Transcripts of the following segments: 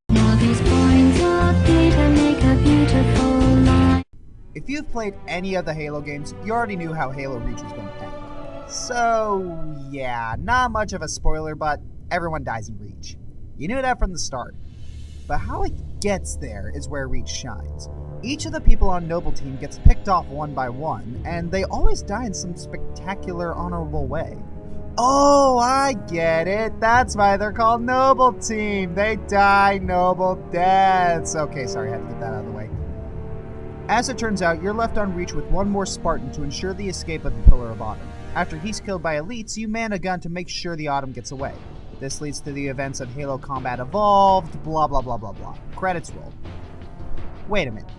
Now these points of data make a beautiful line. If you've played any of the Halo games, you already knew how Halo Reach was going to end. So, yeah, not much of a spoiler, but everyone dies in Reach. You knew that from the start. But how it gets there is where Reach shines. Each of the people on Noble Team gets picked off one by one, and they always die in some spectacular, honorable way. Oh, I get it. That's why they're called Noble Team. They die noble deaths. Okay, sorry, I had to get that out of the way. As it turns out, you're left on Reach with one more Spartan to ensure the escape of the Pillar of Autumn. After he's killed by elites, you man a gun to make sure the Autumn gets away. This leads to the events of Halo Combat Evolved, blah blah blah blah blah. Credits roll. Wait a minute.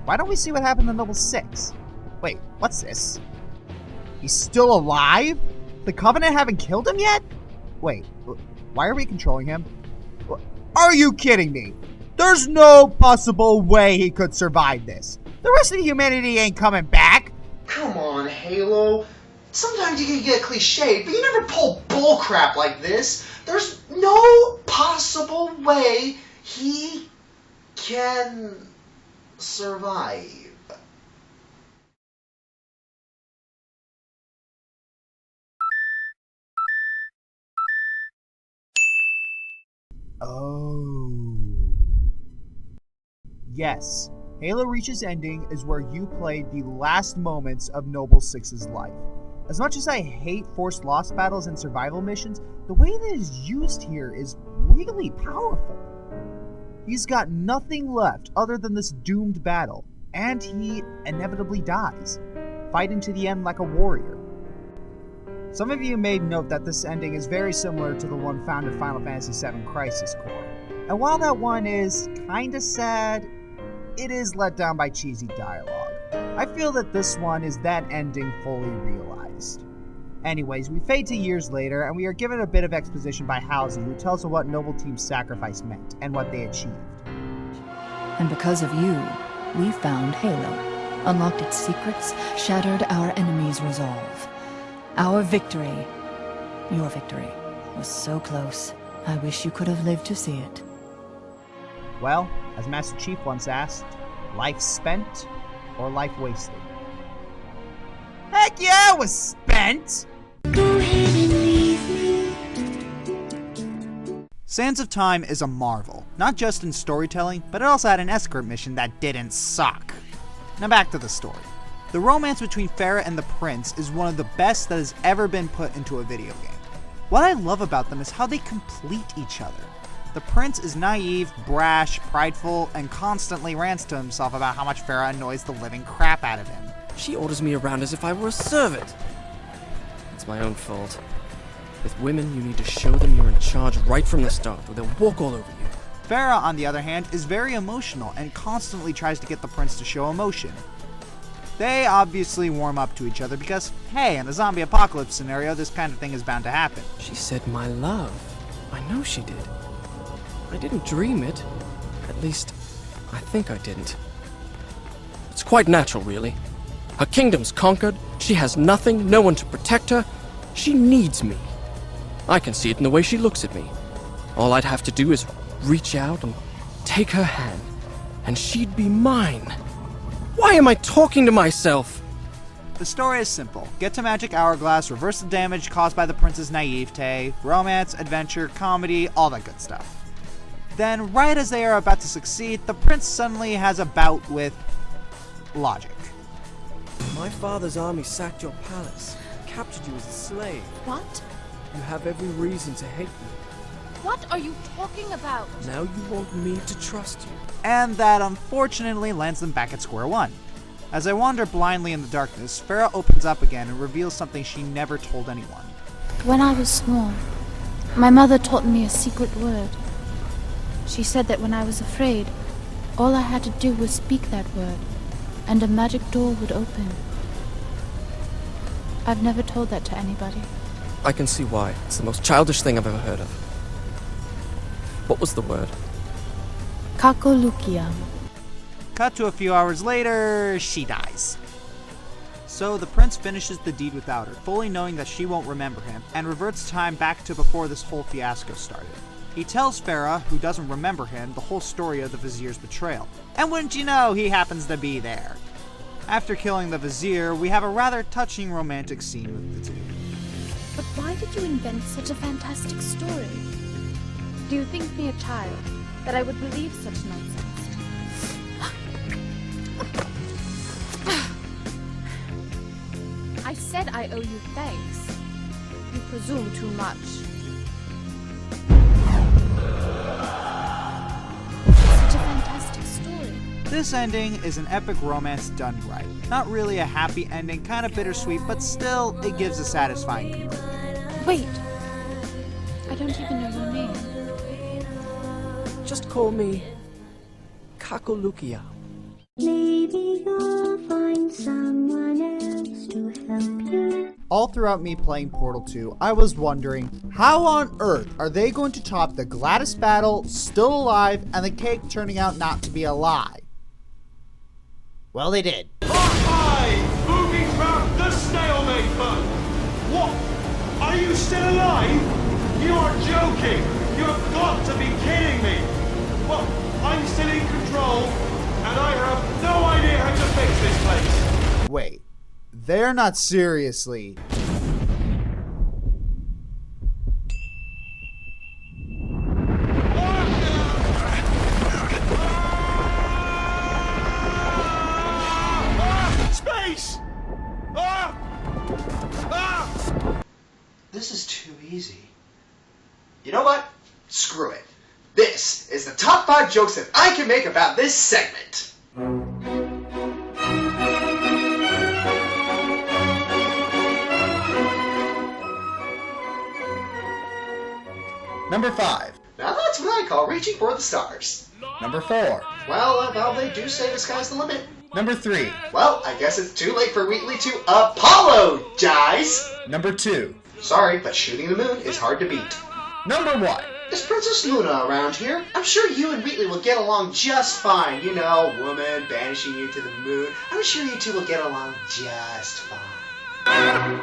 Why don't we see what happened to Noble 6? Wait, what's this? He's still alive? The Covenant haven't killed him yet? Wait, why are we controlling him? Are you kidding me? There's no possible way he could survive this. The rest of humanity ain't coming back. Come on, Halo. Sometimes you can get cliched, but you never pull bullcrap like this. There's no possible way he can survive. Oh. Yes, Halo Reach's ending is where you play the last moments of Noble 6's life. As much as I hate forced loss battles and survival missions, the way that is used here is really powerful. He's got nothing left other than this doomed battle, and he inevitably dies, fighting to the end like a warrior. Some of you may note that this ending is very similar to the one found in Final Fantasy VII Crisis Core. And while that one is kinda sad, it is let down by cheesy dialogue. I feel that this one is that ending fully realized. Anyways, we fade to years later, and we are given a bit of exposition by Halsey, who tells us what Noble Team's sacrifice meant, and what they achieved. And because of you, we found Halo, unlocked its secrets, shattered our enemy's resolve. Our victory, your victory, was so close. I wish you could have lived to see it. Well, as Master Chief once asked, life spent or life wasted? Heck yeah, it was spent! Go ahead and leave me. Sands of Time is a marvel, not just in storytelling, but it also had an escort mission that didn't suck. Now back to the story. The romance between Farah and the Prince is one of the best that has ever been put into a video game. What I love about them is how they complete each other. The Prince is naive, brash, prideful, and constantly rants to himself about how much Farah annoys the living crap out of him. She orders me around as if I were a servant. It's my own fault. With women, you need to show them you're in charge right from the start, or they'll walk all over you. Farah, on the other hand, is very emotional and constantly tries to get the Prince to show emotion. They obviously warm up to each other because, hey, in a zombie apocalypse scenario, this kind of thing is bound to happen. She said my love. I know she did. I didn't dream it. At least, I think I didn't. It's quite natural, really. Her kingdom's conquered, she has nothing, no one to protect her. She needs me. I can see it in the way she looks at me. All I'd have to do is reach out and take her hand, and she'd be mine. Why am I talking to myself? The story is simple. Get to Magic Hourglass, reverse the damage caused by the Prince's naivete, romance, adventure, comedy, all that good stuff. Then, right as they are about to succeed, the Prince suddenly has a bout with logic. My father's army sacked your palace, captured you as a slave. What? You have every reason to hate me. What are you talking about? Now you want me to trust you. And that unfortunately lands them back at square one. As I wander blindly in the darkness, Farah opens up again and reveals something she never told anyone. When I was small, my mother taught me a secret word. She said that when I was afraid, all I had to do was speak that word, and a magic door would open. I've never told that to anybody. I can see why. It's the most childish thing I've ever heard of. What was the word? Kakolukiam. Cut to a few hours later, she dies. So the Prince finishes the deed without her, fully knowing that she won't remember him, and reverts time back to before this whole fiasco started. He tells Farah, who doesn't remember him, the whole story of the Vizier's betrayal. And wouldn't you know, he happens to be there. After killing the Vizier, we have a rather touching romantic scene with the two. But why did you invent such a fantastic story? Do you think me a child, that I would believe such nonsense? I said I owe you thanks. You presume too much. Such a fantastic story. This ending is an epic romance done right. Not really a happy ending, kind of bittersweet, but still, it gives a satisfying conclusion. Wait. I don't even know your name. Just call me Kakulukia. Maybe you'll find someone else to help you. All throughout me playing Portal 2, I was wondering, how on earth are they going to top the Gladys battle, still alive, and the cake turning out not to be a lie? Well, they did. Hi! Booby trap the stalemate button! What? Are you still alive? You are joking! You have got to be kidding me! Well, I'm still in control, and I have no idea how to fix this place! Wait, they're not seriously. Space! This is too easy. You know what? Screw it. This is the top 5 jokes that I can make about this segment. Number 5. Now that's what I call reaching for the stars. Number 4. Well, they do say the sky's the limit. Number 3. Well, I guess it's too late for Wheatley to apologize. Number 2. Sorry, but shooting the moon is hard to beat. Number 1. Is Princess Luna around here? I'm sure you and Wheatley will get along just fine. You know, woman banishing you to the moon. I'm sure you two will get along just fine.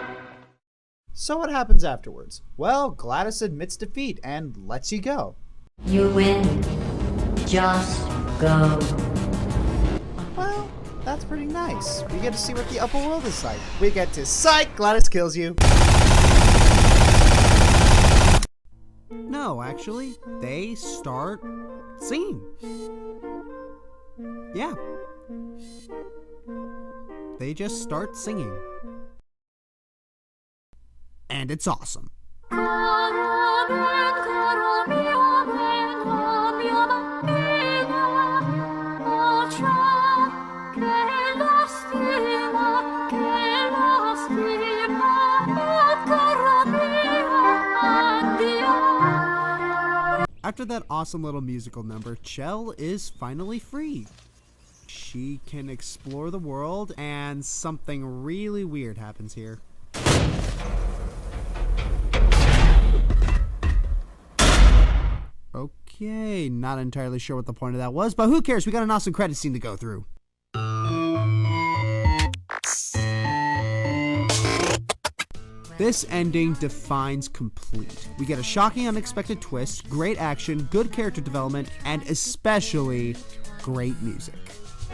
So what happens afterwards? Well, Gladys admits defeat and lets you go. You win. Just go. Well, that's pretty nice. We get to see what the upper world is like. We get to psych, Gladys kills you. No, actually, they start singing. Yeah. They just start singing. And it's awesome. After that awesome little musical number, Chell is finally free. She can explore the world, and something really weird happens here. Okay, not entirely sure what the point of that was, but who cares? We got an awesome credit scene to go through. This ending defines complete. We get a shocking, unexpected twist, great action, good character development, and especially great music.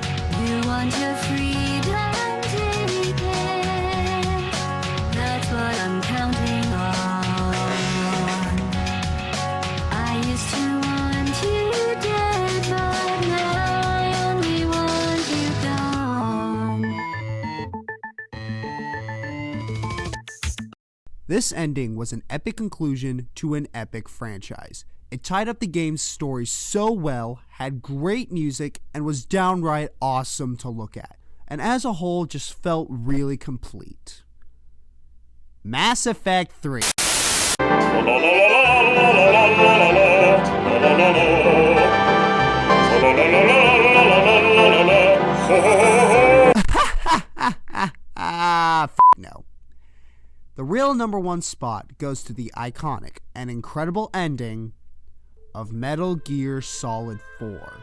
You want your freedom, take it. That's what I'm counting on. I used to want you dead, but now I only want you gone. This ending was an epic conclusion to an epic franchise. It tied up the game's story so well, had great music, and was downright awesome to look at. And as a whole, just felt really complete. Mass Effect 3. No. The real number 1 spot goes to the iconic and incredible ending of Metal Gear Solid 4.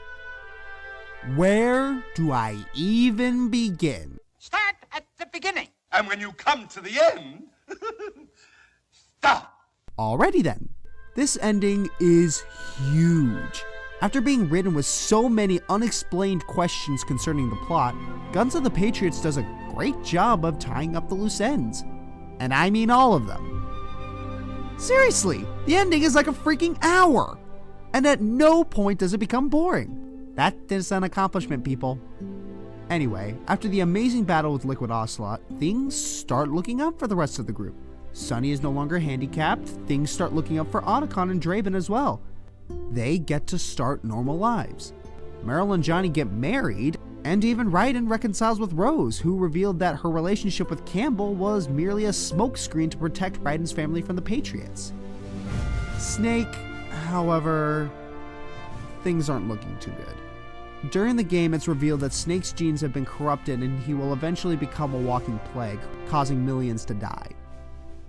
Where do I even begin? Start at the beginning. And when you come to the end, stop. Alrighty then. This ending is huge. After being ridden with so many unexplained questions concerning the plot, Guns of the Patriots does a great job of tying up the loose ends. And I mean all of them. Seriously, the ending is like a freaking hour. And at no point does it become boring. That is an accomplishment, people. Anyway, after the amazing battle with Liquid Ocelot, things start looking up for the rest of the group. Sunny is no longer handicapped, things start looking up for Otacon and Draven as well. They get to start normal lives. Meryl and Johnny get married, and even Raiden reconciles with Rose, who revealed that her relationship with Campbell was merely a smokescreen to protect Raiden's family from the Patriots. Snake, however, things aren't looking too good. During the game, it's revealed that Snake's genes have been corrupted and he will eventually become a walking plague, causing millions to die.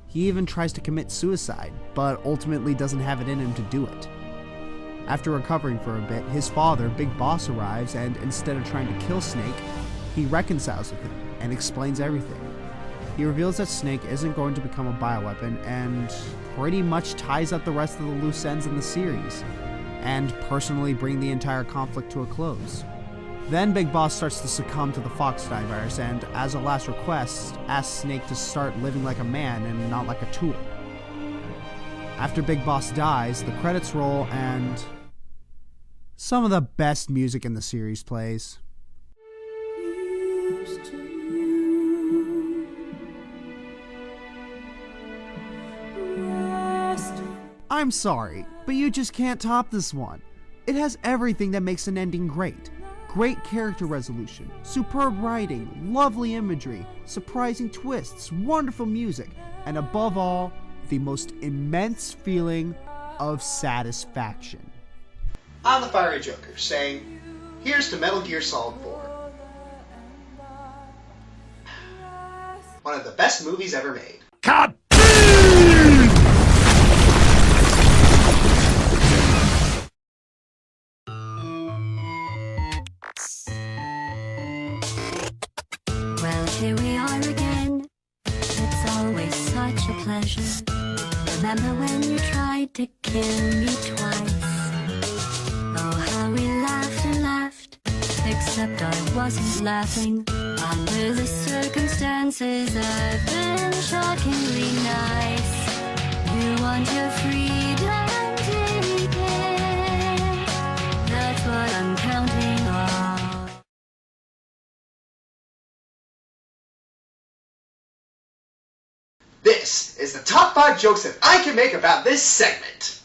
He even tries to commit suicide, but ultimately doesn't have it in him to do it. After recovering for a bit, his father, Big Boss, arrives and instead of trying to kill Snake, he reconciles with him and explains everything. He reveals that Snake isn't going to become a bioweapon and pretty much ties up the rest of the loose ends in the series, and personally bring the entire conflict to a close. Then Big Boss starts to succumb to the Foxdie virus and, as a last request, asks Snake to start living like a man and not like a tool. After Big Boss dies, the credits roll and some of the best music in the series plays. I'm sorry, but you just can't top this one. It has everything that makes an ending great. Great character resolution, superb writing, lovely imagery, surprising twists, wonderful music, and above all, the most immense feeling of satisfaction. I'm the Fiery Joker, saying, here's to Metal Gear Solid 4. One of the best movies ever made. Cut! Well, here we are again. It's always such a pleasure. Remember when you tried to kill me twice? Oh, how we laughed and laughed. Except I wasn't laughing. Under the circumstances, I've been shockingly nice. You want your freedom, take it. That's what I'm counting on. This is the top 5 jokes that I can make about this segment.